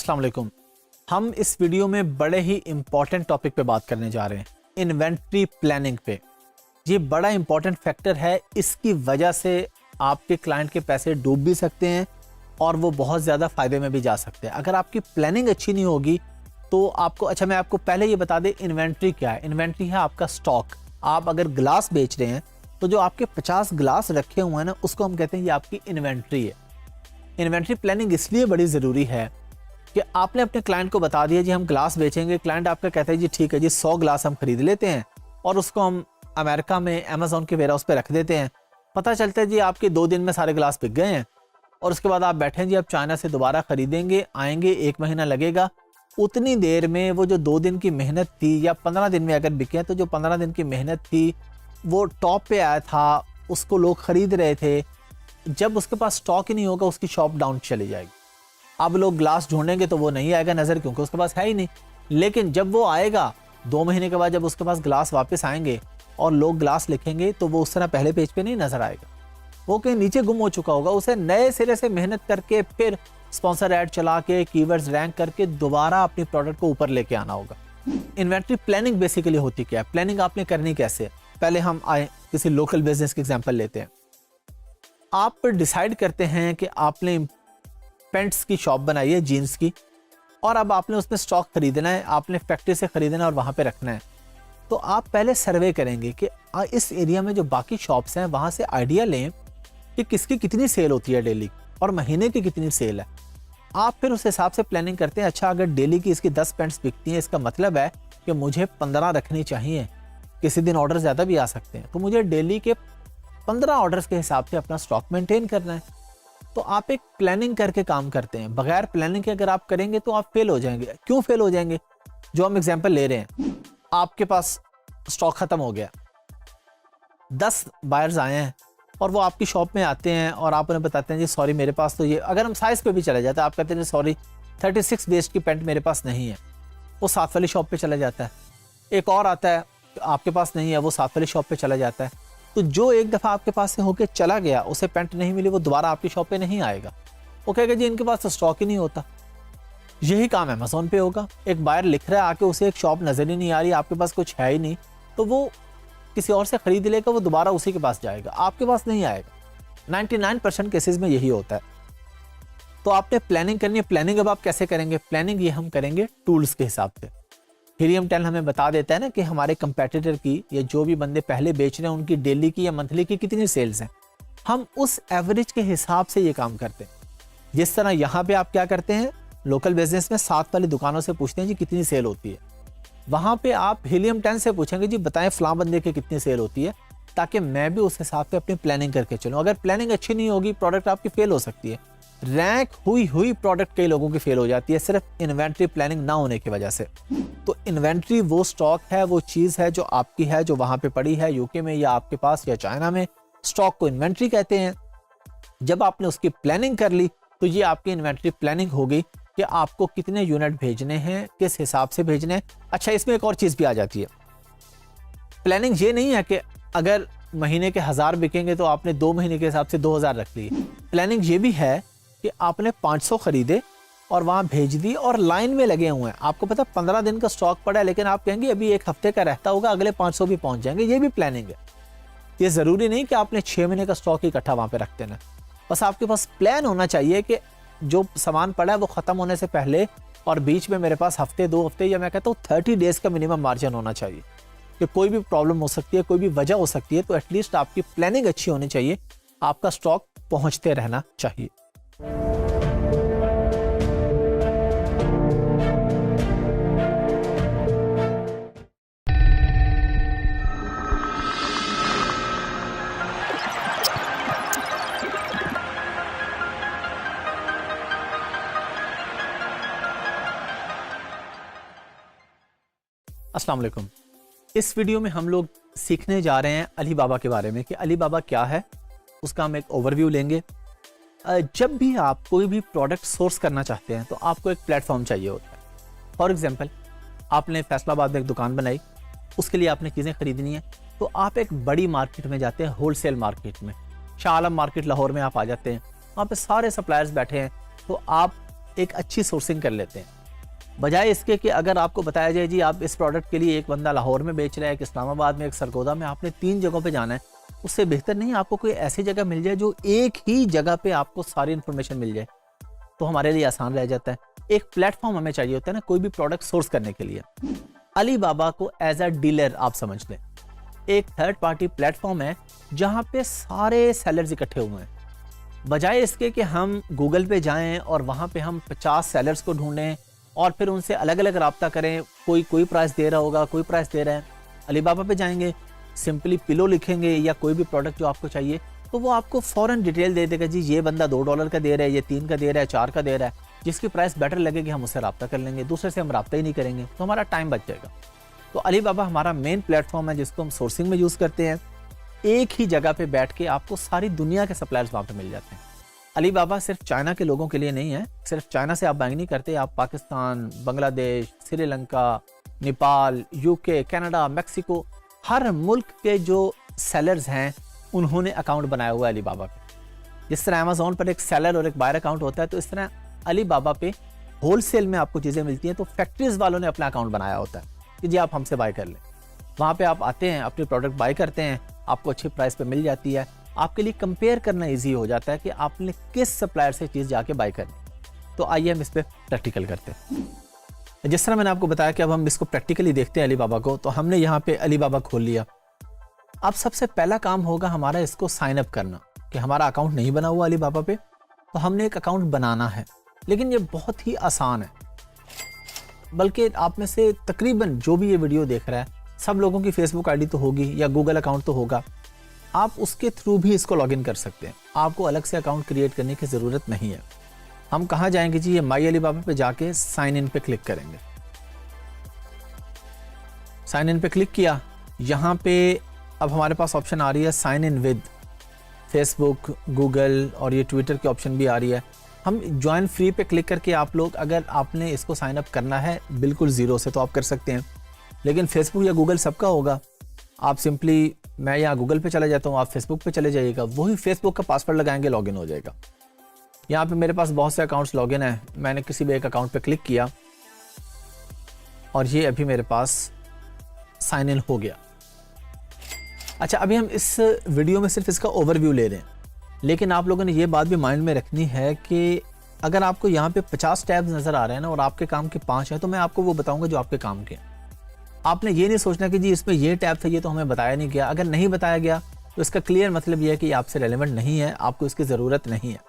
अस्सलाम वालेकुम। हम इस वीडियो में बड़े ही इम्पॉर्टेंट टॉपिक पे बात करने जा रहे हैं, इन्वेंट्री प्लानिंग पे। ये बड़ा इम्पॉर्टेंट फैक्टर है, इसकी वजह से आपके क्लाइंट के पैसे डूब भी सकते हैं और वो बहुत ज़्यादा फ़ायदे में भी जा सकते हैं। अगर आपकी प्लानिंग अच्छी नहीं होगी तो आपको, मैं आपको पहले ये बता दें इन्वेंट्री क्या है। इन्वेंट्री है आपका स्टॉक। आप अगर ग्लास बेच रहे हैं तो जो आपके 50 ग्लास रखे हुए हैं ना, उसको हम कहते हैं ये आपकी इन्वेंट्री है। इन्वेंट्री प्लानिंग इसलिए बड़ी ज़रूरी है कि आपने अपने क्लाइंट को बता दिया जी हम ग्लास बेचेंगे। क्लाइंट आपका कहता है जी ठीक है जी 100 ग्लास हम खरीद लेते हैं और उसको हम अमेरिका में अमेज़ॉन के वेयरहाउस पे रख देते हैं। पता चलता है जी आपके 2 दिन में सारे ग्लास बिक गए हैं और उसके बाद आप बैठे हैं जी अब चाइना से दोबारा खरीदेंगे, आएंगे 1 महीना लगेगा। उतनी देर में वो जो 2 दिन की मेहनत थी या 15 दिन में अगर बिके तो जो 15 दिन की मेहनत थी वो टॉप पे आया था, उसको लोग खरीद रहे थे। जब उसके पास स्टॉक ही नहीं होगा उसकी शॉप डाउन चली जाएगी। अब लोग ग्लास ढूंढेंगे तो वो नहीं आएगा नज़र, क्योंकि उसके पास है ही नहीं। लेकिन जब वो आएगा 2 महीने के बाद, जब उसके पास ग्लास वापस आएंगे और लोग ग्लास लिखेंगे तो वो उस तरह पहले पेज पे नहीं नजर आएगा, वो कहीं नीचे गुम हो चुका होगा। उसे नए सिरे से मेहनत करके फिर स्पॉन्सर ऐड चला के कीवर्ड्स रैंक करके दोबारा अपनी प्रोडक्ट को ऊपर लेके आना होगा। इन्वेंट्री प्लानिंग बेसिकली होती क्या है, प्लानिंग आपने करनी कैसे है। पहले हम आए किसी लोकल बिजनेस के एग्जांपल लेते हैं। आप डिसाइड करते हैं कि आपने पेंट्स की शॉप बनाई है, जीन्स की, और अब आपने उसमें स्टॉक खरीदना है, आपने फैक्ट्री से खरीदना है और वहाँ पे रखना है। तो आप पहले सर्वे करेंगे कि इस एरिया में जो बाकी शॉप्स हैं वहाँ से आइडिया लें कि किसकी कितनी सेल होती है डेली और महीने की कितनी सेल है। आप फिर उस हिसाब से प्लानिंग करते हैं। अच्छा, अगर डेली की इसकी 10 पेंट्स बिकती हैं, इसका मतलब है कि मुझे 15 रखनी चाहिए। किसी दिन ऑर्डर ज़्यादा भी आ सकते हैं, तो मुझे डेली के 15 ऑर्डर्स के हिसाब से अपना स्टॉक मेंटेन करना है। तो आप एक प्लानिंग करके काम करते हैं। बगैर प्लानिंग के अगर आप करेंगे तो आप फेल हो जाएंगे। क्यों फेल हो जाएंगे? जो हम एग्जांपल ले रहे हैं, आपके पास स्टॉक खत्म हो गया, 10 बायर्स आए हैं और वो आपकी शॉप में आते हैं और आप उन्हें बताते हैं जी सॉरी मेरे पास तो ये, अगर हम साइज पे भी चले जाते हैं, आप कहते हैं सॉरी 36 वेस्ट की पेंट मेरे पास नहीं है, वो साथ वाली शॉप पे चला जाता है। एक और आता है, आपके पास नहीं है, वो साथ वाली शॉप पे चला जाता है। तो जो एक दफ़ा आपके पास से होके चला गया, उसे पेंट नहीं मिली, वो दोबारा आपकी शॉप पे नहीं आएगा। वो कहेगा जी इनके पास तो स्टॉक ही नहीं होता। यही काम अमेज़ॉन पे होगा। एक बायर लिख रहा है आके, उसे एक शॉप नज़र ही नहीं आ रही, आपके पास कुछ है ही नहीं, तो वो किसी और से खरीद लेगा, वो दोबारा उसी के पास जाएगा, आपके पास नहीं आएगा। 99% केसेस में यही होता है। तो आपने प्लानिंग करनी है। प्लानिंग अब आप कैसे करेंगे? प्लानिंग ये हम करेंगे टूल्स के हिसाब से। हीलियम 10 हमें बता देता है ना कि हमारे कंपेटिटर की या जो भी बंदे पहले बेच रहे हैं उनकी डेली की या मंथली की कितनी सेल्स हैं। हम उस एवरेज के हिसाब से ये काम करते हैं। जिस तरह यहाँ पे आप क्या करते हैं, लोकल बिजनेस में साथ वाली दुकानों से पूछते हैं जी कितनी सेल होती है। वहाँ पे आप हीलियम 10 से पूछेंगे जी बताएं फलां बंदे की कितनी सेल होती है, ताकि मैं भी उस हिसाब से अपनी प्लानिंग करके चलूँ। अगर प्लानिंग अच्छी नहीं होगी, प्रोडक्ट आपकी फेल हो सकती है। रैंक हुई प्रोडक्ट कई लोगों की फेल हो जाती है सिर्फ इन्वेंट्री प्लानिंग ना होने की वजह से। तो इन्वेंट्री वो स्टॉक है, वो चीज़ है जो आपकी है, जो वहाँ पे पड़ी है यूके में या आपके पास या चाइना में। स्टॉक को इन्वेंट्री कहते हैं। जब आपने उसकी प्लानिंग कर ली तो ये आपकी इन्वेंट्री प्लानिंग होगी कि आपको कितने यूनिट भेजने हैं, किस हिसाब से भेजने हैं। अच्छा, इसमें एक और चीज़ भी आ जाती है। प्लानिंग ये नहीं है कि अगर महीने के 1000 बिकेंगे तो आपने 2 महीने के हिसाब से 2000 रख लिए। प्लानिंग ये भी है कि आपने 500 खरीदे और वहाँ भेज दी और लाइन में लगे हुए हैं। आपको पता 15 दिन का स्टॉक पड़ा है, लेकिन आप कहेंगे अभी 1 हफ्ते का रहता होगा, अगले 500 भी पहुँच जाएंगे। ये भी प्लानिंग है। ये ज़रूरी नहीं कि आपने 6 महीने का स्टॉक इकट्ठा वहाँ पे रख देना। बस आपके पास प्लान होना चाहिए कि जो सामान पड़ा है वो ख़त्म होने से पहले और बीच में मेरे पास हफ्ते 2 हफ्ते या मैं कहता हूँ 30 डेज़ का मिनिमम मार्जिन होना चाहिए कि कोई भी प्रॉब्लम हो सकती है, कोई भी वजह हो सकती है। तो एटलीस्ट आपकी प्लानिंग अच्छी होनी चाहिए, आपका स्टॉक पहुँचते रहना चाहिए। अस्सलाम वालेकुम। इस वीडियो में हम लोग सीखने जा रहे हैं अली बाबा के बारे में कि अली बाबा क्या है, उसका हम एक ओवरव्यू लेंगे। जब भी आप कोई भी प्रोडक्ट सोर्स करना चाहते हैं तो आपको एक प्लेटफॉर्म चाहिए होता है। फॉर एग्जांपल, आपने फैसलाबाद में एक दुकान बनाई, उसके लिए आपने चीज़ें खरीदनी है, तो आप एक बड़ी मार्केट में जाते हैं, होलसेल मार्केट में। शाह आलम मार्केट लाहौर में आप आ जाते हैं, वहाँ पे सारे सप्लायर्स बैठे हैं, तो आप एक अच्छी सोर्सिंग कर लेते हैं, बजाय इसके कि अगर आपको बताया जाए जी आप इस प्रोडक्ट के लिए एक बंदा लाहौर में बेच रहा है, एक इस्लामाबाद में, एक सरगोदा में, आपने 3 जगहों पे जाना है, उससे बेहतर नहीं आपको कोई ऐसी जगह मिल जाए जो एक ही जगह पे आपको सारी इन्फॉर्मेशन मिल जाए, तो हमारे लिए आसान रह जाता है। एक प्लेटफॉर्म हमें चाहिए होता है ना कोई भी प्रोडक्ट सोर्स करने के लिए। अली बाबा को एज अ डीलर आप समझ लें, एक थर्ड पार्टी प्लेटफॉर्म है जहां पे सारे सेलर्स इकट्ठे हुए हैं। बजाय इसके कि हम गूगल पे जाएं और वहां पे हम 50 सेलर्स को ढूंढें और फिर उनसे अलग अलग रब्ता करें, कोई प्राइस दे रहा होगा, कोई प्राइस दे रहा है। अली बाबा पे जाएंगे, सिंपली पिलो लिखेंगे या कोई भी प्रोडक्ट जो आपको चाहिए, तो वो आपको फौरन डिटेल दे देगा जी ये बंदा $2 का दे रहा है, ये 3 का दे रहा है, 4 का दे रहा है, जिसकी प्राइस बेटर लगेगी हम उससे रब्ता कर लेंगे, दूसरे से हम रब्ता ही नहीं करेंगे, तो हमारा टाइम बच जाएगा। तो अली बाबा हमारा मेन प्लेटफॉर्म है जिसको हम सोर्सिंग में यूज़ करते हैं। एक ही जगह पे बैठ के आपको सारी दुनिया के सप्लायर्स वहाँ पे मिल जाते हैं। अली बाबा सिर्फ चाइना के लोगों के लिए नहीं है, सिर्फ चाइना से आप बाइंग नहीं करते, आप Pakistan, Bangladesh, Sri Lanka, Nepal, UK, Canada, Mexico, हर मुल्क के जो सेलर्स हैं उन्होंने अकाउंट बनाया हुआ है अली बाबा पे। जिस तरह अमेज़ॉन पर एक सेलर और एक बायर अकाउंट होता है, तो इस तरह अली बाबा पे होलसेल में आपको चीज़ें मिलती हैं, तो फैक्ट्रीज वालों ने अपना अकाउंट बनाया होता है कि जी आप हमसे बाय कर लें। वहाँ पे आप आते हैं, अपनी प्रोडक्ट बाय करते हैं, आपको अच्छी प्राइस पे मिल जाती है, आपके लिए कंपेयर करना इजी हो जाता है कि आपने किस सप्लायर से चीज़ जाके बाय करनी। तो आइए हम इस पर प्रैक्टिकल करते हैं। जिस तरह मैंने आपको बताया कि अब हम इसको प्रैक्टिकली देखते हैं अली बाबा को, तो हमने यहाँ पे अली बाबा खोल लिया। अब सबसे पहला काम होगा हमारा इसको साइन अप करना, कि हमारा अकाउंट नहीं बना हुआ अली बाबा पे, तो हमने एक अकाउंट बनाना है। लेकिन ये बहुत ही आसान है, बल्कि आप में से तकरीबन जो भी ये वीडियो देख रहा है सब लोगों की फेसबुक आईडी तो होगी या गूगल अकाउंट तो होगा, आप उसके थ्रू भी इसको लॉगिन कर सकते हैं। आपको अलग से अकाउंट क्रिएट करने की ज़रूरत नहीं है। हम कहाँ जाएंगे जी, ये माई अली बाबा पे जाके साइन इन पे क्लिक करेंगे। साइन इन पे क्लिक किया, यहाँ पे अब हमारे पास ऑप्शन आ रही है sign in with Facebook, Google और ये ट्विटर की ऑप्शन भी आ रही है। हम ज्वाइन फ्री पे क्लिक करके आप लोग, अगर आपने इसको साइन अप करना है बिल्कुल ज़ीरो से, तो आप कर सकते हैं। लेकिन फेसबुक या गूगल सबका होगा, आप सिंपली, मैं यहाँ गूगल पे चला जाता हूँ, आप फेसबुक पे चले जाइएगा, वही फेसबुक का पासवर्ड लगाएंगे, लॉगिन हो जाएगा। यहाँ पे मेरे पास बहुत से अकाउंट्स लॉगिन है, मैंने किसी भी एक अकाउंट पे क्लिक किया और ये अभी मेरे पास साइन इन हो गया। अच्छा, अभी हम इस वीडियो में सिर्फ इसका ओवरव्यू ले रहे हैं, लेकिन आप लोगों ने ये बात भी माइंड में रखनी है कि अगर आपको यहाँ पे 50 टैब्स नज़र आ रहे हैं ना और आपके काम के 5 हैं, तो मैं आपको वो बताऊँगा जो आपके काम के हैं। आपने ये नहीं सोचना कि जी इसमें ये टैब था, ये तो हमें बताया नहीं गया। अगर नहीं बताया गया तो इसका क्लियर मतलब ये है कि आपसे रेलेवेंट नहीं है, आपको इसकी ज़रूरत नहीं है।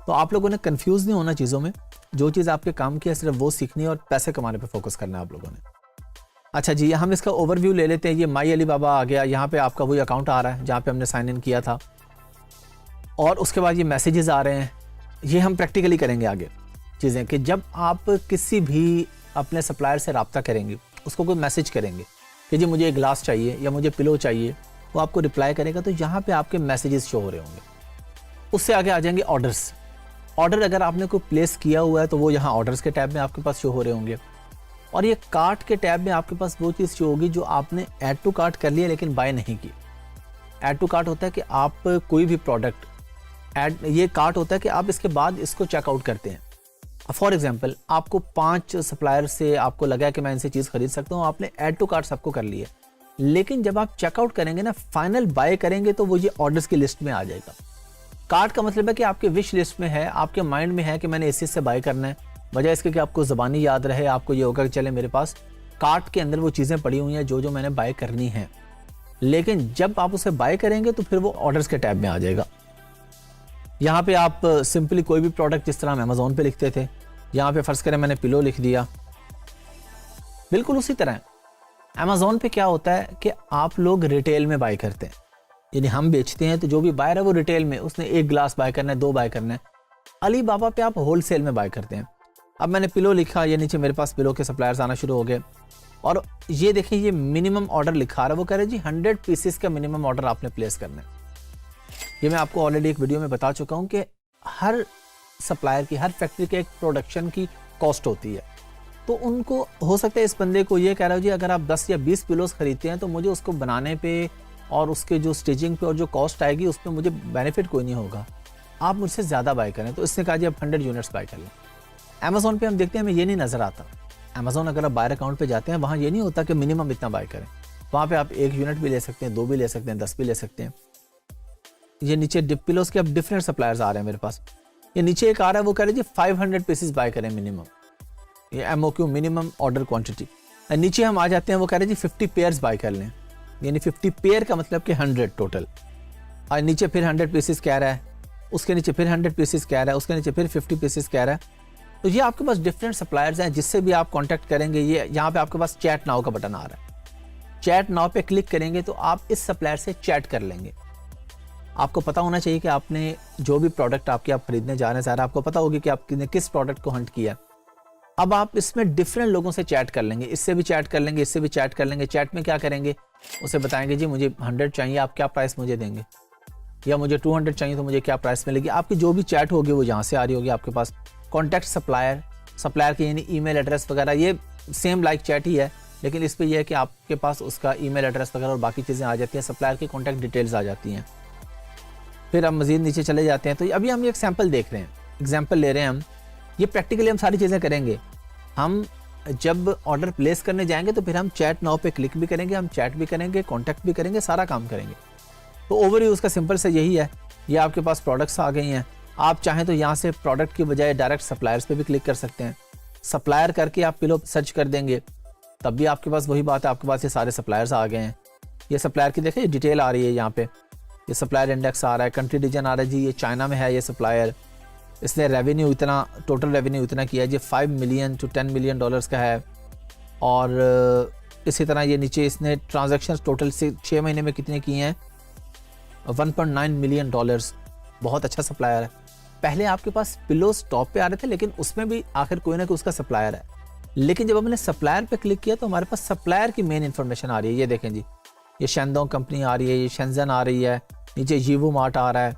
तो आप लोगों ने कंफ्यूज नहीं होना चीज़ों में, जो चीज़ आपके काम की है सिर्फ वो सीखनी है और पैसे कमाने पे फोकस करना है आप लोगों ने। अच्छा जी, हम इसका ओवरव्यू ले लेते हैं। ये माई अली बाबा आ गया, यहाँ पे आपका वही अकाउंट आ रहा है जहाँ पे हमने साइन इन किया था, और उसके बाद ये मैसेजेस आ रहे हैं। ये हम प्रैक्टिकली करेंगे आगे चीज़ें, कि जब आप किसी भी अपने सप्लायर से रब्ता करेंगे, उसको कोई मैसेज करेंगे कि जी मुझे एक ग्लास चाहिए या मुझे पिलो चाहिए, वो आपको रिप्लाई करेगा, तो यहाँ पे आपके मैसेजेस शो हो रहे होंगे। उससे आगे आ जाएंगे ऑर्डर्स। ऑर्डर अगर आपने कोई प्लेस किया हुआ है तो वो यहाँ ऑर्डर्स के टैब में आपके पास शो हो रहे होंगे, और ये कार्ट के टैब में आपके पास वो चीज़ शो होगी जो आपने ऐड टू कार्ट कर लिया लेकिन बाय नहीं की। ऐड टू कार्ट होता है कि आप कोई भी प्रोडक्ट ऐड, ये कार्ट होता है कि आप इसके बाद इसको चेकआउट करते हैं। फॉर एग्जांपल, आपको 5 सप्लायर से आपको लगा कि मैं इनसे चीज़ खरीद सकता हूँ, आपने ऐड टू कार्ट सबको कर लिया, लेकिन जब आप चेकआउट करेंगे ना, फाइनल बाय करेंगे, तो वो ये ऑर्डर्स की लिस्ट में आ जाएगा। कार्ट का मतलब है कि आपके विश लिस्ट में है, आपके माइंड में है कि मैंने इस चीज़ से बाय करना है, वजह इसके कि आपको ज़बानी याद रहे, आपको ये होगा कि चले मेरे पास कार्ट के अंदर वो चीज़ें पड़ी हुई हैं जो जो मैंने बाय करनी है। लेकिन जब आप उसे बाय करेंगे तो फिर वो ऑर्डर्स के टैब में आ जाएगा। यहाँ पे आप सिंपली कोई भी प्रोडक्ट, जिस तरह हम अमेज़ॉन पे लिखते थे, यहाँ पे फ़र्ज़ करें मैंने पिलो लिख दिया, बिल्कुल उसी तरह अमेज़ॉन पे क्या होता है कि आप लोग रिटेल में बाय करते हैं, यानी हम बेचते हैं, तो जो भी बायर है वो रिटेल में, उसने 1 ग्लास बाय करना है, 2 बाय करना है। अली बाबा पे आप होलसेल में बाय करते हैं। अब मैंने पिलो लिखा, ये नीचे मेरे पास पिलो के सप्लायर्स आना शुरू हो गए, और ये देखिए ये मिनिमम ऑर्डर लिखा रहा है, वो कह रहे जी 100 पीसेस का मिनिमम ऑर्डर आपने प्लेस करना है। ये मैं आपको ऑलरेडी एक वीडियो में बता चुका हूँ कि हर सप्लायर की, हर फैक्ट्री के एक प्रोडक्शन की कॉस्ट होती है। तो उनको हो सकता है इस बंदे को ये कह रहा हो जी अगर आप 10 या 20 पिलोस खरीदते हैं तो मुझे उसको बनाने पे और उसके जो स्टिचिंग पे और जो कॉस्ट आएगी उस पर मुझे बेनिफिट कोई नहीं होगा, आप मुझसे ज़्यादा बाय करें। तो इसने कहा जी आप 100 यूनिट्स बाय कर लें। अमेजोन पे हम देखते हैं हमें ये नहीं नजर आता। अमेजोन अगर आप बायर अकाउंट पे जाते हैं, वहाँ ये नहीं होता कि मिनिमम इतना बाय करें। वहाँ पे आप 1 यूनिट भी ले सकते हैं, 2 भी ले सकते हैं, 10 भी ले सकते हैं। ये नीचे डिप पिलोस के अब डिफरेंट सप्लायर्स आ रहे हैं मेरे पास। ये नीचे एक आ रहा है, वो कह रहे जी 500 पीसेस बाय करें मिनिमम, ये MOQ मिनिमम ऑर्डर क्वांटिटी। नीचे हम आ जाते हैं, वो कह रहे जी 50 पेयर्स बाय कर लें, यानी 50 पेयर का मतलब कि 100 टोटल। और नीचे फिर 100 पीसेस कह रहा है, उसके नीचे फिर 100 पीसेस कह रहा है, उसके नीचे फिर 50 पीसेस कह रहा है। तो ये आपके पास डिफरेंट सप्लायर्स हैं जिससे भी आप कांटेक्ट करेंगे। ये यहाँ पे आपके पास चैट नाउ का बटन आ रहा है, चैट नाउ पे क्लिक करेंगे तो आप इस सप्लायर से चैट कर लेंगे। आपको पता होना चाहिए कि आपने जो भी प्रोडक्ट आपके आप खरीदने जा रहे हैं, सारा आपको पता होगी कि आपने किस प्रोडक्ट को हंट किया। अब आप इसमें डिफरेंट लोगों से चैट कर लेंगे, इससे भी चैट कर लेंगे, इससे भी चैट कर लेंगे। चैट में क्या करेंगे, उसे बताएंगे जी मुझे 100 चाहिए, आप क्या प्राइस मुझे देंगे, या मुझे 200 चाहिए तो मुझे क्या प्राइस मिलेगी। आपकी जो भी चैट होगी वो यहाँ से आ रही होगी आपके पास। कॉन्टैक्ट सप्लायर, सप्लायर के यानी ईमेल एड्रेस वगैरह, ये सेम लाइक चैट ही है, लेकिन इस पर यह है कि आपके पास उसका ईमेल एड्रेस वगैरह और बाकी चीज़ें आ जाती हैं, सप्लायर की कॉन्टैक्ट डिटेल्स आ जाती हैं। फिर हम मज़ीद नीचे चले जाते हैं। तो अभी हम एक सैम्पल देख रहे हैं, एग्जाम्पल ले रहे हैं हम। ये प्रैक्टिकली हम सारी चीज़ें करेंगे। हम जब ऑर्डर प्लेस करने जाएंगे तो फिर हम चैट नाउ पे क्लिक भी करेंगे, हम चैट भी करेंगे, कॉन्टैक्ट भी करेंगे, सारा काम करेंगे। तो ओवरव्यू उसका सिंपल से यही है। ये आपके पास प्रोडक्ट्स आ गई हैं, आप चाहें तो यहाँ से प्रोडक्ट की बजाय डायरेक्ट सप्लायर्स पे भी क्लिक कर सकते हैं। सप्लायर करके आप पिलो सर्च कर देंगे, तब भी आपके पास वही बात है, आपके पास ये सारे सप्लायर्स आ गए हैं। ये सप्लायर की देखिए डिटेल आ रही है यहाँ पे, ये सप्लायर इंडेक्स आ रहा है, कंट्री रीजन आ रहा है जी, ये चाइना में है ये सप्लायर, इसने रेवेन्यू इतना, टोटल रेवेन्यू इतना किया है जी, 5 मिलियन to 10 मिलियन डॉलर्स का है। और इसी तरह ये नीचे इसने ट्रांजैक्शन टोटल से 6 महीने में कितने किए हैं, 1.9 मिलियन डॉलर्स। बहुत अच्छा सप्लायर है। पहले आपके पास पिलोस टॉप पे आ रहे थे, लेकिन उसमें भी आखिर कोई ना कोई उसका सप्लायर है। लेकिन जब हमने सप्लायर पे क्लिक किया तो हमारे पास सप्लायर की मेन इंफॉर्मेशन आ रही है। ये देखें जी, ये शेंडोंग कंपनी आ रही है, ये शेंजन आ रही है, नीचे यीवू मार्ट आ रहा है,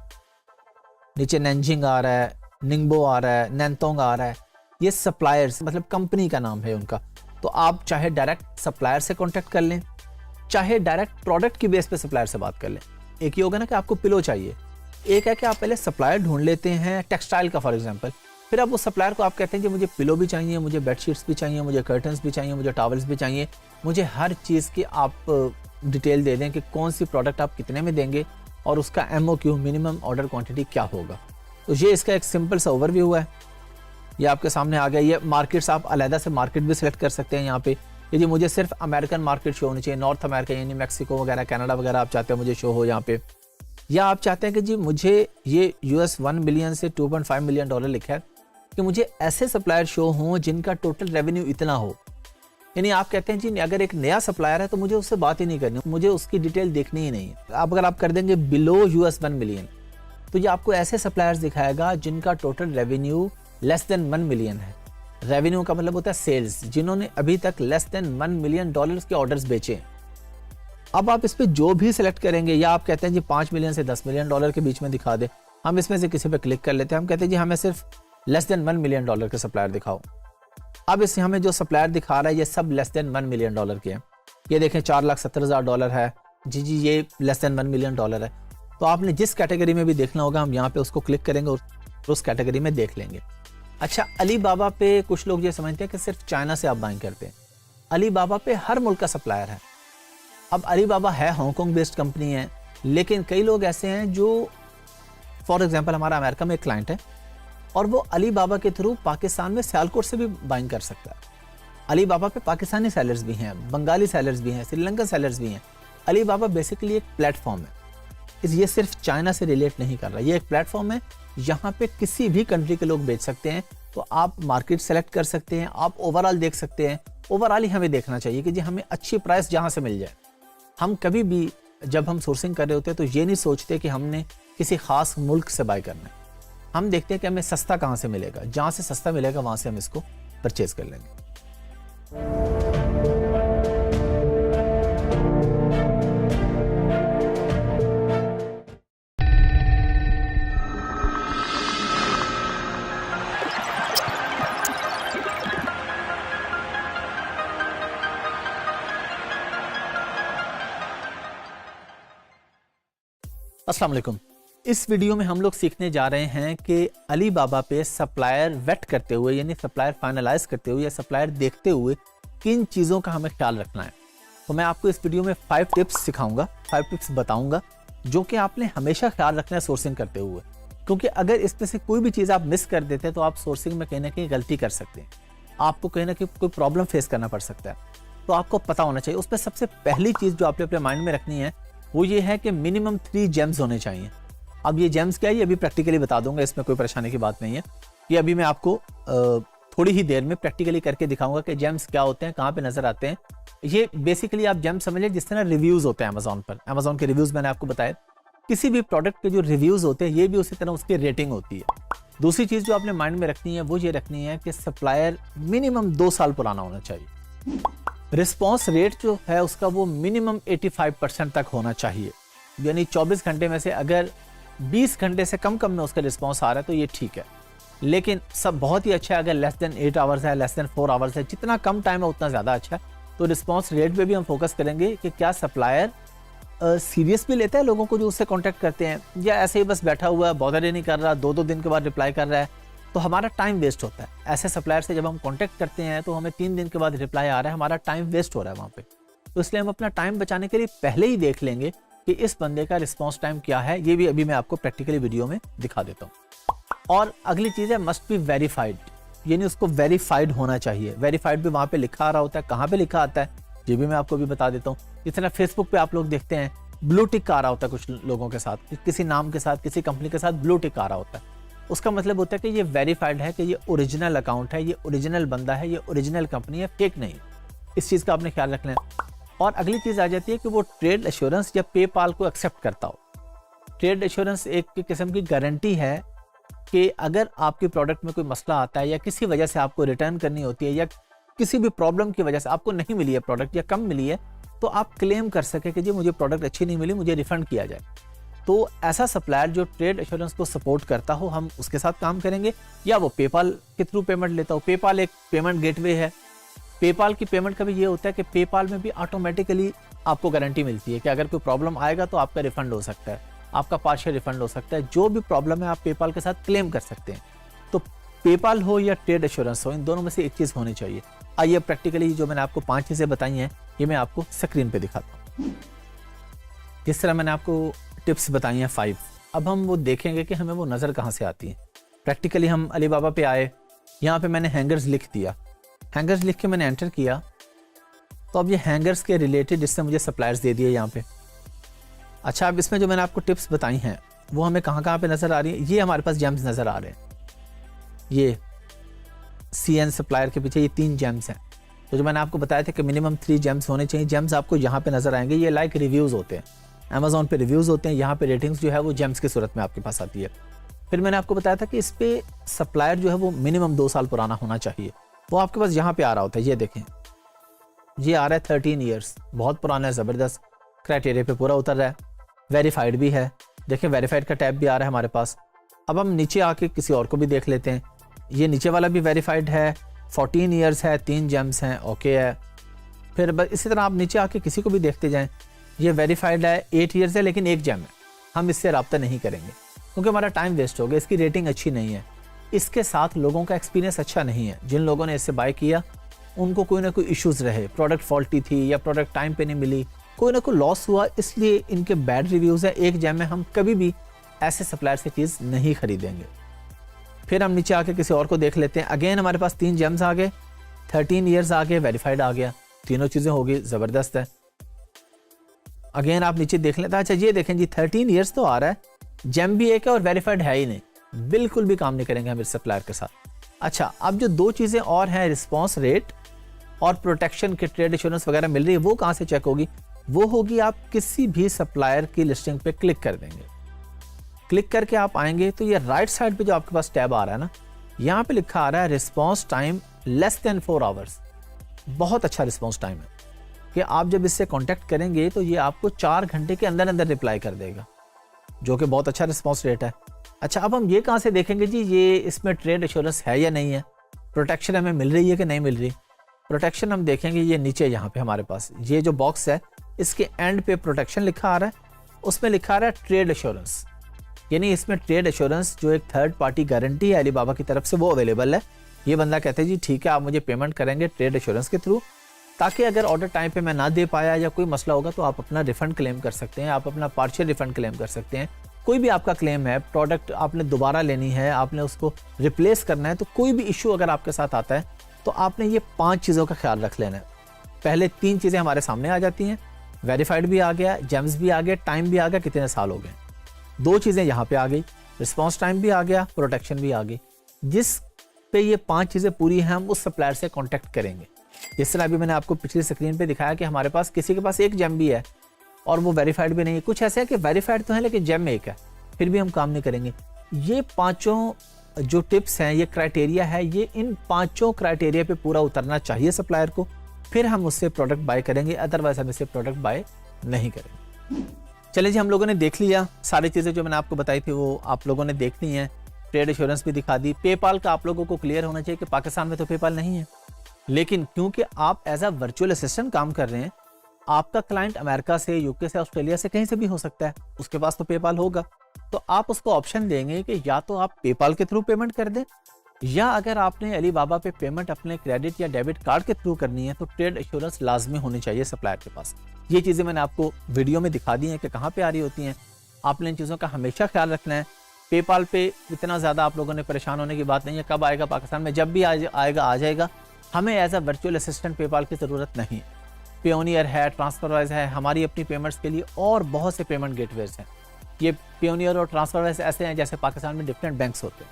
नीचे नैनजिंग आ रहा है, निंगबो आ रहा है, नैनतोंग आ रहा है। ये सप्लायर्स मतलब कंपनी का नाम है उनका। तो आप चाहे डायरेक्ट सप्लायर से कांटेक्ट कर लें, चाहे डायरेक्ट प्रोडक्ट की बेस पे सप्लायर से बात कर लें। एक ही होगा ना कि आपको पिलो चाहिए, एक है कि आप पहले सप्लायर ढूंढ लेते हैं टेक्सटाइल का फॉर एग्जांपल, फिर आप उस सप्लायर को आप कहते हैं कि मुझे पिलो भी चाहिए, मुझे बेडशीट्स भी चाहिए, मुझे कर्टन्स भी चाहिए, मुझे टॉवल्स भी चाहिए, मुझे हर चीज़ की आप डिटेल दे दें कि कौन सी प्रोडक्ट आप कितने में देंगे और उसका MOQ मिनिमम ऑर्डर क्वांटिटी क्या होगा। तो ये इसका एक सिंपल सा ओवरव्यू है, ये आपके सामने आ गया। ये मार्केट्स आप अलहदा से मार्केट भी सिलेक्ट कर सकते हैं यहाँ पे। यदि मुझे सिर्फ अमेरिकन मार्केट शो होनी चाहिए, नॉर्थ अमेरिका यानी मैक्सिको वगैरह, कनाडा वगैरह आप चाहते हैं मुझे शो हो यहाँ पे, या आप चाहते हैं कि जी मुझे ये US 1 बिलियन से 2.5 मिलियन डॉलर लिखा है कि मुझे ऐसे सप्लायर शो हों जिनका टोटल रेवेन्यू इतना हो। यानी आप कहते हैं जी अगर एक नया सप्लायर है तो मुझे उससे बात ही नहीं करनी, मुझे उसकी डिटेल देखनी ही नहीं है। अब अगर आप कर देंगे बिलो US 1 मिलियन तो ये आपको ऐसे सप्लायर्स दिखाएगा जिनका total revenue less than 1 million है। रेवेन्यू का मतलब होता है सेल्स, जिन्होंने अभी तक लेस देन 1 मिलियन डॉलर्स के ऑर्डर्स बेचे हैं। अब आप इस पे जो भी सिलेक्ट करेंगे, या आप कहते हैं जी 5 मिलियन से 10 मिलियन डॉलर के बीच में दिखा दे, हम इसमें से किसी पे क्लिक कर लेते हैं। हम कहते हैं जी हमें सिर्फ लेस देन 1 मिलियन डॉलर के सप्लायर दिखाओ। अब इससे हमें जो सप्लायर दिखा रहा है ये सब लेस देन 1 मिलियन डॉलर के हैं। ये देखें $4,70,000 है जी, ये लेस देन 1 मिलियन डॉलर है। तो आपने जिस कैटेगरी में भी देखना होगा हम यहाँ पे उसको क्लिक करेंगे और उस कैटेगरी में देख लेंगे। अच्छा, अली बाबा पे कुछ लोग ये समझते हैं कि सिर्फ चाइना से आप बाइंग करते हैं। अली बाबा पे हर मुल्क का सप्लायर है। अब अली बाबा है हांगकांग बेस्ड कंपनी है, लेकिन कई लोग ऐसे हैं जो फॉर एग्जांपल हमारा अमेरिका में एक क्लाइंट है और वो अली बाबा के थ्रू पाकिस्तान में सियालकोट से भी बाइंग कर सकता है। अली बाबा पे पाकिस्तानी सेलर्स भी हैं, बंगाली सेलर्स भी हैं, श्रीलंकन सेलर्स भी हैं। अली बाबा बेसिकली एक प्लेटफॉर्म है, ये सिर्फ चाइना से रिलेट नहीं कर रहा, ये एक प्लेटफॉर्म है यहाँ पे किसी भी कंट्री के लोग बेच सकते हैं। तो आप मार्केट सेलेक्ट कर सकते हैं, आप ओवरऑल देख सकते हैं। ओवरऑल ही हमें देखना चाहिए कि जी हमें अच्छी प्राइस जहाँ से मिल जाए। हम कभी भी जब हम सोर्सिंग कर रहे होते हैं तो ये नहीं सोचते कि हमने किसी खास मुल्क से बाय करना है। हम देखते हैं कि हमें सस्ता कहाँ से मिलेगा, जहाँ से सस्ता मिलेगा वहाँ से हम इसको परचेज कर लेंगे। अस्सलाम वालेकुम। इस वीडियो में हम लोग सीखने जा रहे हैं कि अलीबाबा पे सप्लायर वेट करते हुए यानी सप्लायर फाइनलाइज करते हुए या सप्लायर देखते हुए किन चीज़ों का हमें ख्याल रखना है। तो मैं आपको इस वीडियो में 5 टिप्स सिखाऊंगा, 5 टिप्स बताऊंगा जो कि आपने हमेशा ख्याल रखना है सोर्सिंग करते हुए, क्योंकि अगर इसमें से कोई भी चीज़ आप मिस कर देते हैं तो आप सोर्सिंग में कहीं ना कहीं गलती कर सकते हैं, आपको कहीं ना कहीं कोई प्रॉब्लम फेस करना पड़ सकता है। तो आपको पता होना चाहिए। उसमें सबसे पहली चीज़ जो आपने अपने माइंड में रखनी है वो ये है कि मिनिमम 3 जेम्स होने चाहिए। अब ये जेम्स क्या है ये अभी प्रैक्टिकली बता दूंगा, इसमें कोई परेशानी की बात नहीं है। ये अभी मैं आपको थोड़ी ही देर में प्रैक्टिकली करके दिखाऊंगा कि जेम्स क्या होते हैं, कहाँ पे नजर आते हैं। ये बेसिकली आप जेम्स समझ लें जिस तरह रिव्यूज होते हैं अमेजोन पर। अमेजोन के रिव्यूज मैंने आपको बताया, किसी भी प्रोडक्ट के जो रिव्यूज होते हैं ये भी उसी तरह उसकी रेटिंग होती है। दूसरी चीज जो आपने माइंड में रखनी है वो ये रखनी है कि सप्लायर मिनिमम 2 साल पुराना होना चाहिए। रिस्पॉन्स रेट जो है उसका वो मिनिमम 85% तक होना चाहिए, यानी 24 घंटे में से अगर 20 घंटे से कम में उसका रिस्पॉन्स आ रहा है तो ये ठीक है, लेकिन सब बहुत ही अच्छा है अगर लेस देन 8 आवर्स है, लेस देन 4 आवर्स है, जितना कम टाइम है उतना ज़्यादा अच्छा है। तो रिस्पॉन्स रेट पे भी हम फोकस करेंगे कि क्या सप्लायर सीरियस भी लेता है लोगों को जो उससे कॉन्टैक्ट करते हैं, या ऐसे ही बस बैठा हुआ है, बॉदर ही नहीं कर रहा, 2-2 दिन के बाद रिप्लाई कर रहा है, तो हमारा टाइम वेस्ट होता है। ऐसे सप्लायर से जब हम कॉन्टैक्ट करते हैं तो हमें 3 दिन के बाद रिप्लाई आ रहा है, हमारा टाइम वेस्ट हो रहा है वहाँ पे। तो इसलिए हम अपना टाइम बचाने के लिए पहले ही देख लेंगे कि इस बंदे का रिस्पॉन्स टाइम क्या है। ये भी अभी मैं आपको प्रैक्टिकली वीडियो में दिखा देता हूँ। और अगली चीज़ है मस्ट बी वेरीफाइड, यानी उसको वेरीफाइड होना चाहिए। वेरीफाइड भी वहाँ पे लिखा आ रहा होता है, कहाँ पे लिखा आता है ये भी मैं आपको भी बता देता हूँ। जिस तरह फेसबुक पे आप लोग देखते हैं ब्लू टिक आ रहा होता है कुछ लोगों के साथ, किसी नाम के साथ, किसी कंपनी के साथ ब्लू टिक आ रहा होता है, उसका मतलब होता है कि ये वेरीफाइड है, कि ये ओरिजिनल अकाउंट है, ये ओरिजिनल बंदा है, ये ओरिजिनल कंपनी है, फेक नहीं। इस चीज़ का आपने ख्याल रखना है। और अगली चीज़ आ जाती है कि वो ट्रेड एश्योरेंस या पेपाल को एक्सेप्ट करता हो। ट्रेड एश्योरेंस एक किस्म की गारंटी है कि अगर आपके प्रोडक्ट में कोई मसला आता है या किसी वजह से आपको रिटर्न करनी होती है या किसी भी प्रॉब्लम की वजह से आपको नहीं मिली है प्रोडक्ट या कम मिली है, तो आप क्लेम कर सके कि जी मुझे प्रोडक्ट अच्छी नहीं मिली, मुझे रिफंड किया जाए। तो ऐसा सप्लायर जो ट्रेड एश्योरेंस को सपोर्ट करता हो हम उसके साथ काम करेंगे, या वो पेपाल के थ्रू पेमेंट लेता हो। पेपाल एक पेमेंट गेटवे है। पेपाल की पेमेंट का भी ये होता है कि पेपाल में भी ऑटोमेटिकली आपको गारंटी मिलती है कि अगर कोई प्रॉब्लम आएगा तो आपका रिफंड हो सकता है, आपका पार्शियल रिफंड हो सकता है। जो भी प्रॉब्लम है आप पेपाल के साथ क्लेम कर सकते हैं। तो पेपाल हो या ट्रेड एश्योरेंस हो, इन दोनों में से एक चीज़ होनी चाहिए। आइए प्रैक्टिकली जो मैंने आपको 5 चीज़ें बताई हैं ये मैं आपको स्क्रीन पे दिखाता हूँ। जिस तरह मैंने आपको टिप्स बताई हैं 5, अब हम वो देखेंगे कि हमें वो नज़र कहाँ से आती है। प्रैक्टिकली हम अलीबाबा पे आए, यहाँ पे मैंने हैंगर्स लिख दिया, हैंगर्स लिख के मैंने एंटर किया, तो अब ये हैंगर्स के रिलेटेड इससे मुझे सप्लायर्स दे दिए यहाँ पे। अच्छा, अब इसमें जो मैंने आपको टिप्स बताई हैं वो हमें कहाँ पे नज़र आ रही है। ये हमारे पास जेम्स नज़र आ रहे हैं, ये CN सप्लायर के पीछे ये 3 जेम्स हैं। तो जो मैंने आपको बताया था कि मिनिमम 3 जेम्स होने चाहिए। जेम्स आपको यहाँ पे नज़र आएंगे, ये लाइक रिव्यूज़ होते हैं, अमेजोन पे रिव्यूज़ होते हैं, यहाँ पे रेटिंग्स जो है वो जेम्स की सूरत में आपके पास आती है। फिर मैंने आपको बताया था कि इस पे सप्लायर जो है वो मिनिमम 2 साल पुराना होना चाहिए, वो आपके पास यहाँ पे आ रहा होता है। ये देखें, ये आ रहा है 13 ईयर्स, बहुत पुराना है, ज़बरदस्त क्राइटेरिया पे पूरा उतर रहा है। वेरीफाइड भी है, देखें वेरीफाइड का टैब भी आ रहा है हमारे पास। अब हम नीचे आके किसी और को भी देख लेते हैं। ये नीचे वाला भी वेरीफाइड है, 14 ईयर्स है, 3 जेम्स हैं, ओके है। फिर इसी तरह आप नीचे आके किसी को भी देखते जाएं, ये वेरीफाइड है, 8 ईयर्स है, लेकिन 1 जेम है। हम इससे रब्ता नहीं करेंगे क्योंकि हमारा टाइम वेस्ट हो गया, इसकी रेटिंग अच्छी नहीं है, इसके साथ लोगों का एक्सपीरियंस अच्छा नहीं है। जिन लोगों ने इससे बाय किया उनको कोई ना कोई इश्यूज़ रहे, प्रोडक्ट फॉल्टी थी या प्रोडक्ट टाइम पे नहीं मिली, कोई ना कोई लॉस हुआ, इसलिए इनके बैड रिव्यूज़ है। 1 जेम में हम कभी भी ऐसे सप्लायर से चीज़ नहीं खरीदेंगे। फिर हम नीचे आके किसी और को देख लेते हैं। अगेन हमारे पास 3 जेम्स आ गए, 13 ईयर्स आ गए, वेरीफाइड आ गया, तीनों चीज़ें हो गई, ज़बरदस्त है। अगेन आप नीचे देख लेते हैं। अच्छा ये देखें जी, 13 ईयर्स तो आ रहा है, जेम भी एक है और वेरीफाइड है ही नहीं, बिल्कुल भी काम नहीं करेंगे हम इस सप्लायर के साथ। अच्छा, अब जो 2 चीज़ें और हैं, रिस्पॉन्स रेट और प्रोटेक्शन के ट्रेड इंश्योरेंस वगैरह मिल रही है, वो कहाँ से चेक होगी? वो होगी आप किसी भी सप्लायर की लिस्टिंग पे क्लिक कर देंगे। क्लिक करके आप आएंगे तो ये राइट साइड पे जो आपके पास टैब आ रहा है ना, यहाँ पे लिखा आ रहा है response time less than 4 hours. बहुत अच्छा रिस्पॉन्स टाइम है कि आप जब इससे कांटेक्ट करेंगे तो ये आपको 4 घंटे के अंदर अंदर रिप्लाई कर देगा, जो कि बहुत अच्छा रिस्पॉन्स रेट है। अच्छा, अब हम ये कहाँ से देखेंगे जी ये इसमें ट्रेड इंश्योरेंस है या नहीं है, प्रोटेक्शन हमें मिल रही है कि नहीं मिल रही? प्रोटेक्शन हम देखेंगे ये नीचे यहाँ पे हमारे पास ये जो बॉक्स है इसके एंड पे प्रोटेक्शन लिखा आ रहा है, उसमें लिखा आ रहा है ट्रेड इंश्योरेंस। यानी इसमें ट्रेड एश्योरेंस जो एक थर्ड पार्टी गारंटी है अलीबाबा की तरफ से वो अवेलेबल है। ये बंदा कहते हैं जी ठीक है आप मुझे पेमेंट करेंगे ट्रेड एश्योरेंस के थ्रू, ताकि अगर ऑर्डर टाइम पे मैं ना दे पाया या कोई मसला होगा तो आप अपना रिफंड क्लेम कर सकते हैं, आप अपना पार्शियल रिफंड क्लेम कर सकते हैं। कोई भी आपका क्लेम है, प्रोडक्ट आपने दोबारा लेनी है, आपने उसको रिप्लेस करना है, तो कोई भी इशू अगर आपके साथ आता है तो आपने ये 5 चीज़ों का ख्याल रख लेना है। पहले 3 चीज़ें हमारे सामने आ जाती हैं, वेरीफाइड भी आ गया, जेम्स भी आ गया, टाइम भी आ गया, कितने साल हो गए। 2 चीज़ें यहाँ पे आ गई, रिस्पॉन्स टाइम भी आ गया, प्रोटेक्शन भी आ गई। जिस पे ये 5 चीज़ें पूरी हैं हम उस सप्लायर से कॉन्टैक्ट करेंगे। जिस तरह अभी मैंने आपको पिछली स्क्रीन पे दिखाया कि हमारे पास किसी के पास एक जेम भी है और वो वेरीफाइड भी नहीं है, कुछ ऐसे है कि वेरीफाइड तो है लेकिन जेम एक है, फिर भी हम काम नहीं करेंगे। ये 5 जो टिप्स हैं, ये क्राइटेरिया है, ये इन 5 क्राइटेरिया पे पूरा उतरना चाहिए सप्लायर को, फिर हम उससे प्रोडक्ट बाय करेंगे, अदरवाइज हम इससे प्रोडक्ट बाय नहीं करेंगे। चलिए जी, हम लोगों ने देख लिया सारी चीज़ें जो मैंने आपको बताई थी वो आप लोगों ने देख ली हैं, ट्रेड एश्योरेंस भी दिखा दी। पेपाल का आप लोगों को क्लियर होना चाहिए कि पाकिस्तान में तो पेपाल नहीं है, लेकिन क्योंकि आप एज अ वर्चुअल असिस्टेंट काम कर रहे हैं, आपका क्लाइंट अमेरिका से, यूके से, ऑस्ट्रेलिया से, कहीं से भी हो सकता है, उसके पास तो पेपाल होगा, तो आप उसको ऑप्शन देंगे कि या तो आप पेपाल के थ्रू पेमेंट कर दें, या अगर आपने अलीबाबा पे पेमेंट अपने क्रेडिट या डेबिट कार्ड के थ्रू करनी है तो ट्रेड एश्योरेंस लाजमी होनी चाहिए सप्लायर के पास। ये चीज़ें मैंने आपको वीडियो में दिखा दी हैं कि कहाँ पे आ रही होती हैं। आपने इन चीज़ों का हमेशा ख्याल रखना है। पेपाल पे इतना ज़्यादा आप लोगों ने परेशान होने की बात नहीं है, कब आएगा पाकिस्तान में, जब भी आएगा आ जाएगा। हमें as a virtual assistant PayPal की ज़रूरत नहीं है। पियोनियर है, ट्रांसफरवाइज है, हमारी अपनी पेमेंट्स के लिए और बहुत से पेमेंट गेटवेज हैं। ये पियोनियर और ट्रांसफरवाइज ऐसे हैं जैसे पाकिस्तान में डिफरेंट बैंक्स होते हैं,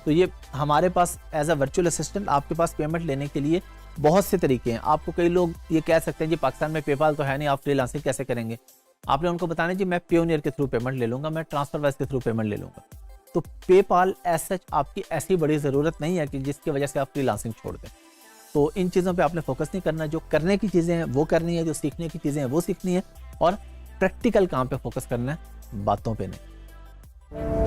तो ये हमारे पास एज अ वर्चुअल असिस्टेंट आपके पास पेमेंट लेने के लिए बहुत से तरीके हैं। आपको कई लोग ये कह सकते हैं जी पाकिस्तान में पेपाल तो है नहीं, आप फ्रीलांसिंग कैसे करेंगे। आपने उनको बताना जी मैं पियोनियर के थ्रू पेमेंट ले लूँगा, मैं ट्रांसफरवाइज के थ्रू पेमेंट ले लूँगा। तो पेपाल एज सच आपकी ऐसी बड़ी ज़रूरत नहीं है कि जिसकी वजह से आप फ्रीलांसिंग छोड़ दें। तो इन चीज़ों पे आपने फोकस नहीं करना, जो करने की चीज़ें हैं वो करनी है, जो सीखने की चीज़ें हैं वो सीखनी है, और प्रैक्टिकल काम पे फोकस करना है, बातों पे नहीं।